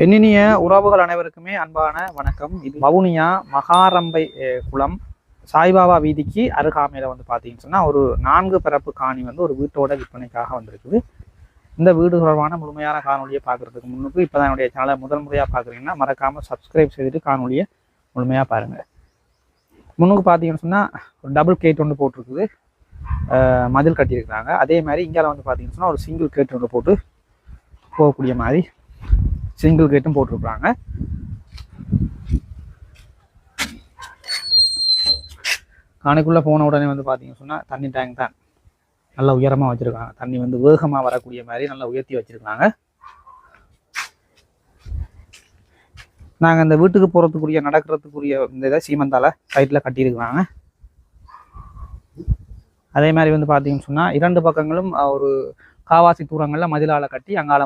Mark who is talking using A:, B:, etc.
A: எண்ணினிய உறவுகள் அனைவருக்குமே அன்பான வணக்கம். இது வவுனியா மகாரம்பை குளம் சாய்பாபா வீதிக்கு அருகாமையில் பார்த்தீங்கன்னு சொன்னால் ஒரு 4 பரப்பு காணி ஒரு வீட்டோட விற்பனைக்காக வந்திருக்குது. இந்த வீடு தொடர்பான முழுமையான காணொலியை பார்க்குறதுக்கு முன்னுக்கு இப்போ தான் என்னுடைய சேனலை முதல் முறையாக பார்க்குறீங்கன்னா மறக்காமல் சப்ஸ்கிரைப் செய்துட்டு காணொலியை முழுமையாக பாருங்கள். முன்னுக்கு பார்த்தீங்கன்னு சொன்னால் ஒரு டபுள் கேட் ஒன்று போட்டிருக்குது, மதில் கட்டியிருக்கிறாங்க. அதே மாதிரி இங்கே பார்த்தீங்கன்னு சொன்னால் ஒரு சிங்கிள் கேட் ஒன்று போட்டு போகக்கூடிய மாதிரி சிங்கிள் கேட்டும் போட்டிருக்காங்க. காணிக்குள்ளே போன உடனே பார்த்தீங்கன்னு சொன்னால் தண்ணி டேங்க் தான் நல்லா உயரமாக வச்சுருக்காங்க. தண்ணி வேகமாக வரக்கூடிய மாதிரி நல்லா உயர்த்தி வச்சுருக்காங்க. நாங்கள் இந்த வீட்டுக்கு போகிறதுக்குரிய நடக்கிறதுக்குரிய இந்த இதை சீமந்தால சைட்டில் கட்டியிருக்கிறாங்க. அதே மாதிரி பார்த்தீங்கன்னு சொன்னால் 2 பக்கங்களும் ஒரு காவாசி தூரங்களில் மதிலால் கட்டி அங்கால